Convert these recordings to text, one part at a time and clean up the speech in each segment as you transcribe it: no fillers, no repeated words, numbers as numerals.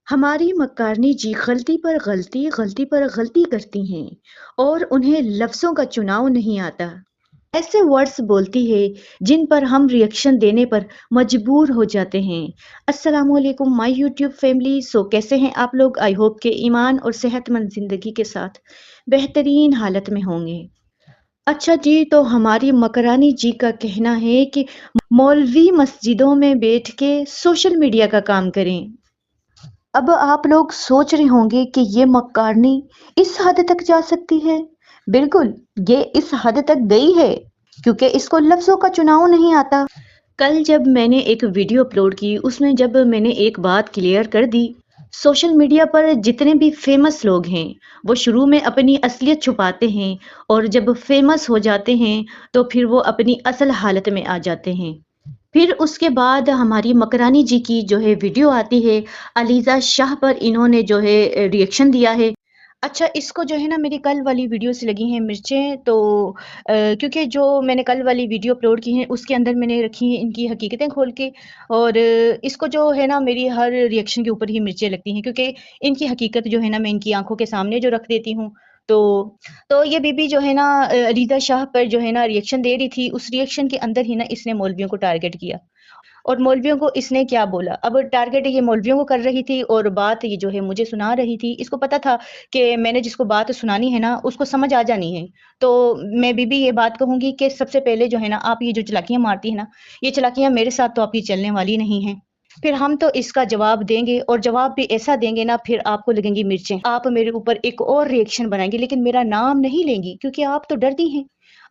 ہماری مکارنی جی غلطی پر غلطی غلطی پر غلطی کرتی ہیں اور انہیں لفظوں کا چناؤ نہیں آتا۔ ایسے ورڈز بولتی ہے جن پر ہم ریئیکشن دینے پر مجبور ہو جاتے ہیں۔ السلام علیکم مائی یوٹیوب فیملی، کیسے ہیں آپ لوگ؟ آئی ہوپ کہ ایمان اور صحت مند زندگی کے ساتھ بہترین حالت میں ہوں گے۔ اچھا جی، تو ہماری مکرانی جی کا کہنا ہے کہ مولوی مسجدوں میں بیٹھ کے سوشل میڈیا کا کام کریں۔ اب آپ لوگ سوچ رہے ہوں گے کہ یہ مکارنی اس حد تک جا سکتی ہے۔ بالکل، یہ اس حد تک گئی ہے کیونکہ اس کو لفظوں کا چناؤ نہیں آتا۔ کل جب میں نے ایک ویڈیو اپلوڈ کی، اس میں جب میں نے ایک بات کلیئر کر دی، سوشل میڈیا پر جتنے بھی فیمس لوگ ہیں وہ شروع میں اپنی اصلیت چھپاتے ہیں اور جب فیمس ہو جاتے ہیں تو پھر وہ اپنی اصل حالت میں آ جاتے ہیں۔ پھر اس کے بعد ہماری مکرانی جی کی جو ہے ویڈیو آتی ہے، علیزہ شاہ پر انہوں نے جو ہے ریئیکشن دیا ہے۔ اچھا، اس کو جو ہے نا میری کل والی ویڈیو سے لگی ہیں مرچیں، تو کیونکہ جو میں نے کل والی ویڈیو اپلوڈ کی ہیں اس کے اندر میں نے رکھی ہیں ان کی حقیقتیں کھول کے، اور اس کو جو ہے نا میری ہر ریئیکشن کے اوپر ہی مرچیں لگتی ہیں کیونکہ ان کی حقیقت جو ہے نا میں ان کی آنکھوں کے سامنے جو رکھ دیتی ہوں۔ تو یہ بی بی جو ہے نا علیزہ شاہ پر جو ہے نا ریئیکشن دے رہی تھی، اس ریئیکشن کے اندر ہی نا اس نے مولویوں کو ٹارگٹ کیا، اور مولویوں کو اس نے کیا بولا؟ اب ٹارگٹ یہ مولویوں کو کر رہی تھی اور بات یہ جو ہے مجھے سنا رہی تھی۔ اس کو پتا تھا کہ میں نے جس کو بات سنانی ہے نا اس کو سمجھ آ جانی ہے، تو میں بھی یہ بات کہوں گی کہ سب سے پہلے جو ہے نا آپ یہ جو چلاکیاں مارتی ہیں نا، یہ چلاکیاں میرے ساتھ تو آپ کی چلنے والی نہیں ہیں۔ پھر ہم تو اس کا جواب دیں گے، اور جواب بھی ایسا دیں گے نا پھر آپ کو لگیں گی مرچیں، آپ میرے اوپر ایک اور ریئیکشن بنائیں گے لیکن میرا نام نہیں لیں گی کیونکہ آپ تو ڈرتی ہیں،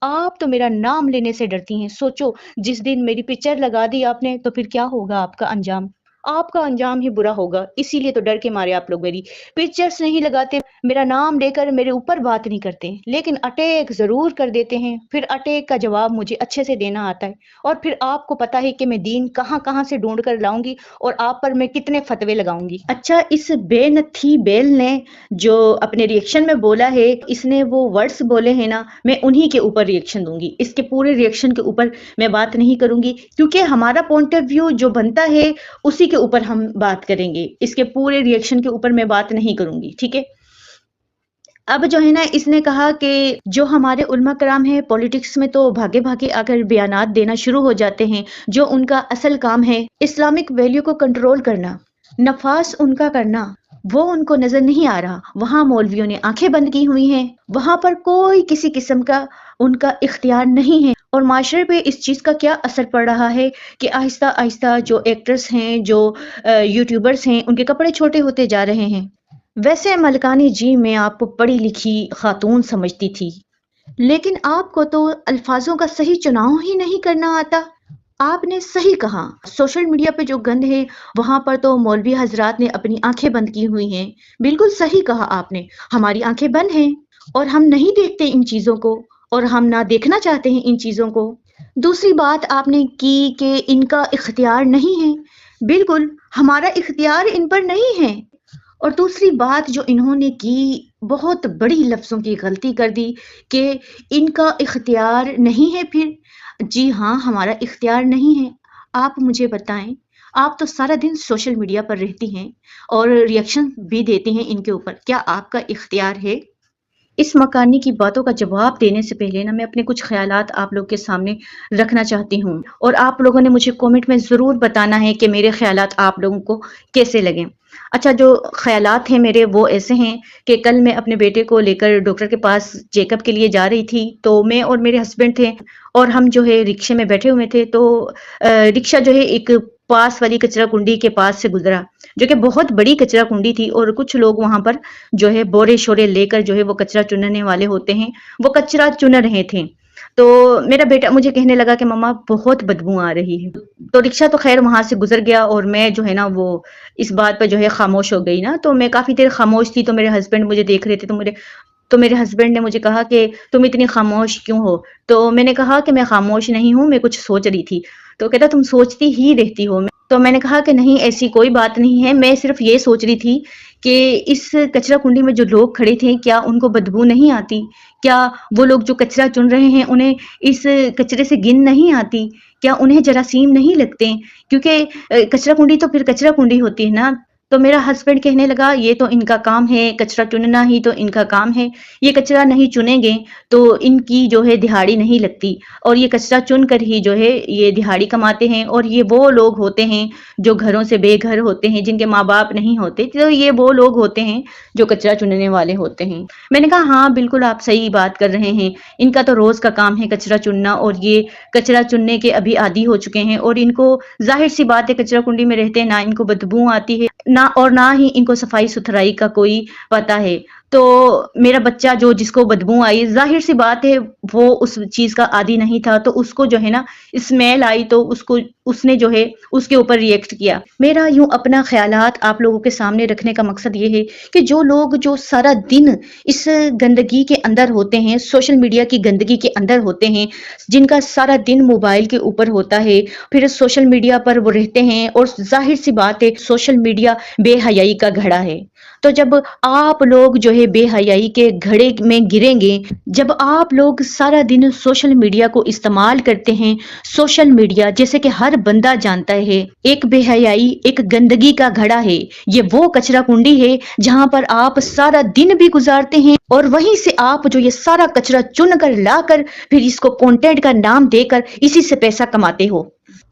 آپ تو میرا نام لینے سے ڈرتی ہیں۔ سوچو، جس دن میری پکچر لگا دی آپ نے تو پھر کیا ہوگا آپ کا انجام؟ آپ کا انجام ہی برا ہوگا، اسی لیے تو ڈر کے مارے آپ لوگ میری پکچرز نہیں لگاتے، میرا نام لے کر میرے اوپر بات نہیں کرتے، لیکن اٹیک ضرور کر دیتے ہیں۔ پھر اٹیک کا جواب مجھے اچھے سے دینا آتا ہے، اور پھر آپ کو پتا ہے کہ میں دین کہاں کہاں سے ڈھونڈ کر لاؤں گی اور آپ پر میں کتنے فتوے لگاؤں گی۔ اچھا، اس بے نتھی بیل نے جو اپنے ریئیکشن میں بولا ہے، اس نے وہ ورڈز بولے ہیں نا، میں انہی کے اوپر ریئیکشن دوں گی، اس کے پورے ریئیکشن کے اوپر میں بات نہیں کروں گی کیونکہ ہمارا پوائنٹ آف ویو جو بنتا ہے اسی کے اوپر ہم بات کریں گے، اس کے پورے ریئیکشن کے اوپر میں بات نہیں کروں گی، ٹھیک ہے؟ اب جو ہے نا اس نے کہا کہ جو ہمارے علماء کرام ہیں پولیٹکس میں تو بھاگے بھاگے آ کر بیانات دینا شروع ہو جاتے ہیں، جو ان کا اصل کام ہے اسلامک ویلیو کو کنٹرول کرنا، نفاذ ان کا کرنا، وہ ان کو نظر نہیں آ رہا۔ وہاں مولویوں نے آنکھیں بند کی ہوئی ہیں، وہاں پر کوئی کسی قسم کا ان کا اختیار نہیں ہے، اور معاشرے پہ اس چیز کا کیا اثر پڑ رہا ہے کہ آہستہ آہستہ جو ایکٹرز ہیں، جو یوٹیوبرز ہیں، ان کے کپڑے چھوٹے ہوتے جا رہے ہیں۔ ویسے ملکانی جی میں آپ کو پڑھی لکھی خاتون سمجھتی تھی، لیکن آپ کو تو الفاظوں کا صحیح چناؤ ہی نہیں کرنا آتا۔ آپ نے صحیح کہا، سوشل میڈیا پہ جو گند ہے وہاں پر تو مولوی حضرات نے اپنی آنکھیں بند کی ہوئی ہیں۔ بالکل صحیح کہا آپ نے، ہماری آنکھیں بند ہیں اور ہم نہیں دیکھتے ان چیزوں کو، اور ہم نہ دیکھنا چاہتے ہیں ان چیزوں کو۔ دوسری بات آپ نے کی کہ ان کا اختیار نہیں ہے، بالکل ہمارا اختیار ان پر نہیں ہے۔ اور دوسری بات جو انہوں نے کی، بہت بڑی لفظوں کی غلطی کر دی کہ ان کا اختیار نہیں ہے۔ پھر جی ہاں، ہمارا اختیار نہیں ہے۔ آپ مجھے بتائیں، آپ تو سارا دن سوشل میڈیا پر رہتی ہیں اور ریئیکشن بھی دیتی ہیں ان کے اوپر، کیا آپ کا اختیار ہے؟ اس مکانی کی باتوں کا جواب دینے سے پہلے نا میں اپنے کچھ خیالات آپ لوگ کے سامنے رکھنا چاہتی ہوں، اور آپ لوگوں نے مجھے کومنٹ میں ضرور بتانا ہے کہ میرے خیالات آپ لوگوں کو کیسے لگیں۔ اچھا، جو خیالات ہیں میرے وہ ایسے ہیں کہ کل میں اپنے بیٹے کو لے کر ڈاکٹر کے پاس چیک اپ کے لیے جا رہی تھی، تو میں اور میرے ہسبینڈ تھے اور ہم جو ہے رکشے میں بیٹھے ہوئے تھے، تو رکشہ جو ہے ایک پاس والی کچرا کنڈی کے پاس سے گزرا، جو کہ بہت بڑی کچرا کنڈی تھی، اور کچھ لوگ وہاں پر جو ہے بورے شورے لے کر جو ہے وہ کچرا چننے والے ہوتے ہیں، وہ کچرا چن رہے تھے۔ تو میرا بیٹا مجھے کہنے لگا کہ مما بہت بدبو آ رہی ہے، تو رکشہ تو خیر وہاں سے گزر گیا، اور میں جو ہے نا وہ اس بات پہ جو ہے خاموش ہو گئی نا، تو میں کافی دیر خاموش تھی، تو میرے ہسبینڈ مجھے دیکھ رہے تھے، تو میرے ہسبینڈ نے مجھے کہا کہ تم اتنی خاموش کیوں ہو؟ تو میں نے کہا کہ میں خاموش نہیں ہوں، میں کچھ سوچ رہی تھی۔ تو کہتا تم سوچتی ہی رہتی ہو۔ تو میں نے کہا کہ نہیں، ایسی کوئی بات نہیں ہے، میں صرف یہ سوچ رہی تھی کہ اس کچرا کنڈی میں جو لوگ کھڑے تھے کیا ان کو بدبو نہیں آتی؟ کیا وہ لوگ جو کچرا چن رہے ہیں انہیں اس کچرے سے گن نہیں آتی؟ کیا انہیں جراثیم نہیں لگتے؟ کیونکہ کچرا کنڈی تو پھر کچرا کنڈی ہوتی ہے نا، تو میرا ہسبینڈ کہنے لگا یہ تو ان کا کام ہے، کچرا چننا ہی تو ان کا کام ہے، یہ کچرا نہیں چنیں گے تو ان کی جو ہے دہاڑی نہیں لگتی، اور یہ کچرا چن کر ہی جو ہے یہ دہاڑی کماتے ہیں، اور یہ وہ لوگ ہوتے ہیں جو گھروں سے بے گھر ہوتے ہیں، جن کے ماں باپ نہیں ہوتے، تو یہ وہ لوگ ہوتے ہیں جو کچرا چننے والے ہوتے ہیں۔ میں نے کہا ہاں بالکل آپ صحیح بات کر رہے ہیں، ان کا تو روز کا کام ہے کچرا چننا، اور یہ کچرا چننے کے ابھی عادی ہو چکے ہیں، اور ان کو ظاہر سی بات ہے کچرا کنڈی میں رہتے ہیں، نہ ان کو بدبو آتی ہے نہ ہی ان کو صفائی ستھرائی کا کوئی پتا ہے۔ تو میرا بچہ جو جس کو بدبو آئی، ظاہر سی بات ہے وہ اس چیز کا عادی نہیں تھا، تو اس کو جو ہے نا اسمیل آئی تو اس نے جو ہے اس کے اوپر ریئیکٹ کیا۔ میرا یوں اپنا خیالات آپ لوگوں کے سامنے رکھنے کا مقصد یہ ہے کہ جو لوگ جو سارا دن اس گندگی کے اندر ہوتے ہیں، سوشل میڈیا کی گندگی کے اندر ہوتے ہیں، جن کا سارا دن موبائل کے اوپر ہوتا ہے، پھر سوشل میڈیا پر وہ رہتے ہیں، اور ظاہر سی بات ہے سوشل میڈیا بے حیائی کا گھڑا ہے۔ تو جب آپ لوگ جو ہے بے حیائی کے گھڑے میں گریں گے، جب آپ لوگ سارا دن سوشل میڈیا کو استعمال کرتے ہیں، سوشل میڈیا جیسے کہ ہر بندہ جانتا ہے ایک بے حیائی ایک گندگی کا گھڑا ہے، یہ وہ کچرا کنڈی ہے جہاں پر آپ سارا دن بھی گزارتے ہیں، اور وہیں سے آپ جو یہ سارا کچرا چن کر لا کر پھر اس کو کنٹینٹ کا نام دے کر اسی سے پیسہ کماتے ہو،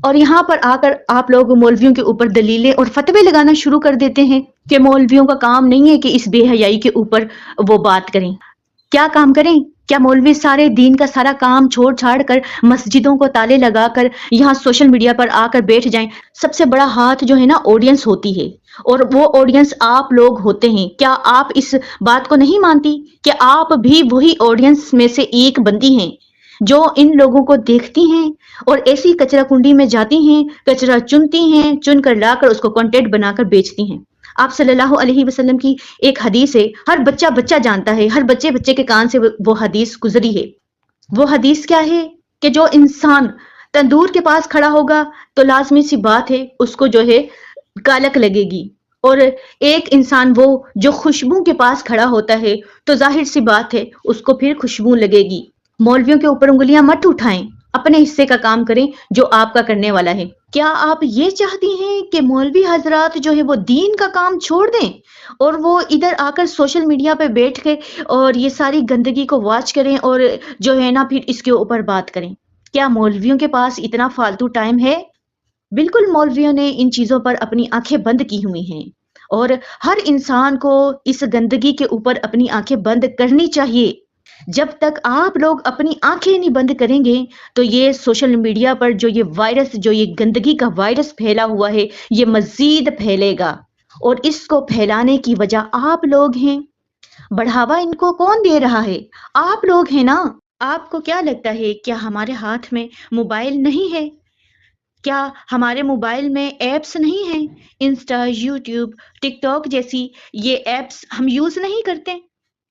اور یہاں پر آ کر آپ لوگ مولویوں کے اوپر دلیلیں اور فتوے لگانا شروع کر دیتے ہیں کہ مولویوں کا کام نہیں ہے کہ اس بے حیائی کے اوپر وہ بات کریں۔ کیا کام کریں؟ کیا مولوی سارے دین کا سارا کام چھوڑ چھاڑ کر مسجدوں کو تالے لگا کر یہاں سوشل میڈیا پر آ کر بیٹھ جائیں؟ سب سے بڑا ہاتھ جو ہے نا آڈینس ہوتی ہے، اور وہ آڈینس آپ لوگ ہوتے ہیں۔ کیا آپ اس بات کو نہیں مانتی کہ آپ بھی وہی آڈینس میں سے ایک بندی ہیں جو ان لوگوں کو دیکھتی ہیں اور ایسی کچرا کنڈی میں جاتی ہیں، کچرا چنتی ہیں، چن کر لا کر اس کو کنٹینٹ بنا کر بیچتی ہیں؟ آپ صلی اللہ علیہ وسلم کی ایک حدیث ہے، ہر بچہ جانتا ہے، ہر بچے کے کان سے وہ حدیث گزری ہے۔ وہ حدیث کیا ہے کہ جو انسان تندور کے پاس کھڑا ہوگا تو لازمی سی بات ہے اس کو جو ہے کالک لگے گی، اور ایک انسان وہ جو خوشبو کے پاس کھڑا ہوتا ہے تو ظاہر سی بات ہے اس کو پھر خوشبو لگے گی۔ مولویوں کے اوپر انگلیاں مت اٹھائیں، اپنے حصے کا کام کریں جو آپ کا کرنے والا ہے۔ کیا آپ یہ چاہتی ہیں کہ مولوی حضرات جو ہے وہ دین کا کام چھوڑ دیں اور وہ ادھر آ کر سوشل میڈیا پہ بیٹھ کے اور یہ ساری گندگی کو واچ کریں اور جو ہے نا پھر اس کے اوپر بات کریں؟ کیا مولویوں کے پاس اتنا فالتو ٹائم ہے؟ بالکل مولویوں نے ان چیزوں پر اپنی آنکھیں بند کی ہوئی ہیں، اور ہر انسان کو اس گندگی کے اوپر اپنی آنکھیں بند کرنی چاہیے۔ جب تک آپ لوگ اپنی آنکھیں نہیں بند کریں گے تو یہ سوشل میڈیا پر جو یہ وائرس، جو یہ گندگی کا وائرس پھیلا ہوا ہے، یہ مزید پھیلے گا، اور اس کو پھیلانے کی وجہ آپ لوگ ہیں۔ بڑھاوا ان کو کون دے رہا ہے؟ آپ لوگ ہیں نا۔ آپ کو کیا لگتا ہے کیا ہمارے ہاتھ میں موبائل نہیں ہے؟ کیا ہمارے موبائل میں ایپس نہیں ہیں؟ انسٹا، یوٹیوب، ٹک ٹاک جیسی یہ ایپس ہم یوز نہیں کرتے؟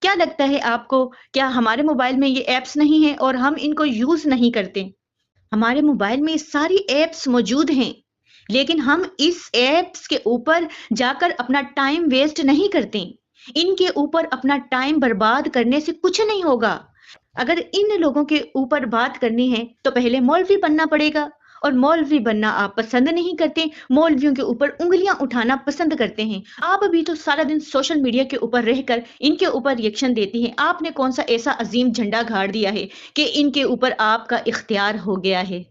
کیا لگتا ہے آپ کو کیا ہمارے موبائل میں یہ ایپس نہیں ہیں اور ہم ان کو یوز نہیں کرتے؟ ہمارے موبائل میں ساری ایپس موجود ہیں، لیکن ہم اس ایپس کے اوپر جا کر اپنا ٹائم ویسٹ نہیں کرتے۔ ان کے اوپر اپنا ٹائم برباد کرنے سے کچھ نہیں ہوگا۔ اگر ان لوگوں کے اوپر بات کرنی ہے تو پہلے مولوی بننا پڑے گا، اور مولوی بننا آپ پسند نہیں کرتے، مولویوں کے اوپر انگلیاں اٹھانا پسند کرتے ہیں۔ آپ بھی تو سارا دن سوشل میڈیا کے اوپر رہ کر ان کے اوپر ریئیکشن دیتی ہیں۔ آپ نے کون سا ایسا عظیم جھنڈا گاڑ دیا ہے کہ ان کے اوپر آپ کا اختیار ہو گیا ہے؟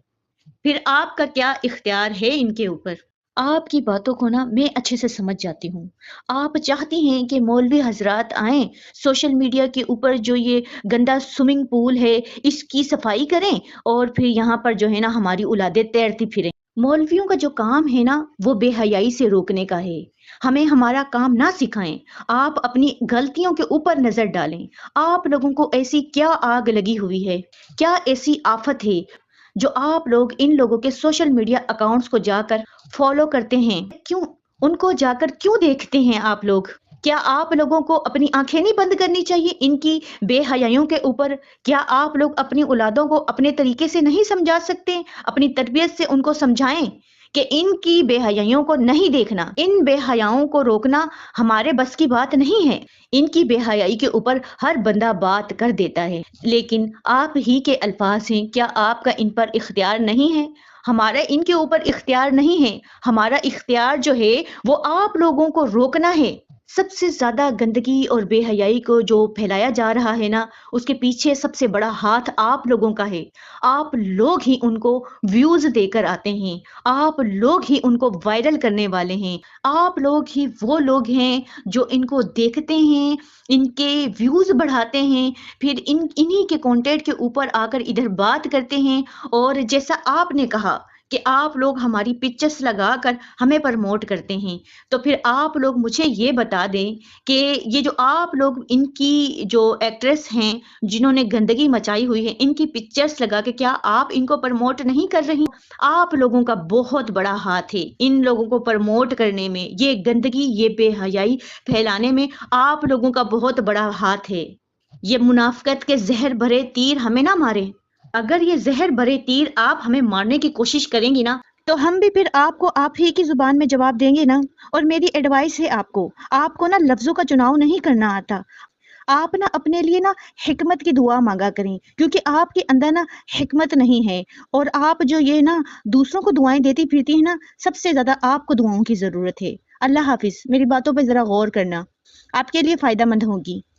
پھر آپ کا کیا اختیار ہے ان کے اوپر؟ آپ کی باتوں کو نا میں اچھے سے سمجھ جاتی ہوں۔ آپ چاہتی ہیں کہ مولوی حضرات آئیں، سوشل میڈیا کے اوپر جو یہ گندا سوئمنگ پول ہے اس کی صفائی کریں، اور پھر یہاں پر جو ہے نا ہماری اولادیں تیرتی پھریں۔ مولویوں کا جو کام ہے نا وہ بے حیائی سے روکنے کا ہے۔ ہمیں ہمارا کام نہ سکھائیں، آپ اپنی غلطیوں کے اوپر نظر ڈالیں۔ آپ لوگوں کو ایسی کیا آگ لگی ہوئی ہے، کیا ایسی آفت ہے جو آپ لوگ ان لوگوں کے سوشل میڈیا اکاؤنٹس کو جا کر فالو کرتے ہیں؟ کیوں ان کو جا کر کیوں دیکھتے ہیں آپ لوگ؟ کیا آپ لوگوں کو اپنی آنکھیں نہیں بند کرنی چاہیے ان کی بے حیائیوں کے اوپر؟ کیا آپ لوگ اپنی اولادوں کو اپنے طریقے سے نہیں سمجھا سکتے؟ اپنی تربیت سے ان کو سمجھائیں کہ ان کی بے حیائیوں کو نہیں دیکھنا، ان بے حیاؤں کو روکنا ہمارے بس کی بات نہیں ہے۔ ان کی بے حیائی کے اوپر ہر بندہ بات کر دیتا ہے، لیکن آپ ہی کے الفاظ ہیں، کیا آپ کا ان پر اختیار نہیں ہے؟ ہمارا ان کے اوپر اختیار نہیں ہے، ہمارا اختیار جو ہے وہ آپ لوگوں کو روکنا ہے۔ سب سے زیادہ گندگی اور بے حیائی کو جو پھیلایا جا رہا ہے نا، اس کے پیچھے سب سے بڑا ہاتھ آپ لوگوں کا ہے۔ آپ لوگ ہی ان کو ویوز دے کر آتے ہیں، آپ لوگ ہی ان کو وائرل کرنے والے ہیں، آپ لوگ ہی وہ لوگ ہیں جو ان کو دیکھتے ہیں، ان کے ویوز بڑھاتے ہیں، پھر انہی کے کانٹینٹ کے اوپر آ کر ادھر بات کرتے ہیں۔ اور جیسا آپ نے کہا کہ آپ لوگ ہماری پکچرز لگا کر ہمیں پرموٹ کرتے ہیں، تو پھر آپ لوگ مجھے یہ بتا دیں کہ یہ جو آپ لوگ ان کی جو ایکٹریس ہیں جنہوں نے گندگی مچائی ہوئی ہے، ان کی پکچرز لگا کے کیا آپ ان کو پرموٹ نہیں کر رہی؟ آپ لوگوں کا بہت بڑا ہاتھ ہے ان لوگوں کو پرموٹ کرنے میں، یہ گندگی، یہ بے حیائی پھیلانے میں آپ لوگوں کا بہت بڑا ہاتھ ہے۔ یہ منافقت کے زہر بھرے تیر ہمیں نہ مارے۔ اگر یہ زہر بھرے تیر آپ ہمیں مارنے کی کوشش کریں گی نا، تو ہم بھی پھر آپ کو آپ ہی کی زبان میں جواب دیں گے نا۔ اور میری ایڈوائس ہے آپ کو نا لفظوں کا چناؤ نہیں کرنا آتا۔ آپ نا اپنے لیے نا حکمت کی دعا مانگا کریں، کیونکہ آپ کے اندر نا حکمت نہیں ہے، اور آپ جو یہ نا دوسروں کو دعائیں دیتی پھرتی ہیں نا، سب سے زیادہ آپ کو دعاؤں کی ضرورت ہے۔ اللہ حافظ۔ میری باتوں پہ ذرا غور کرنا، آپ کے لیے فائدہ مند ہوگی۔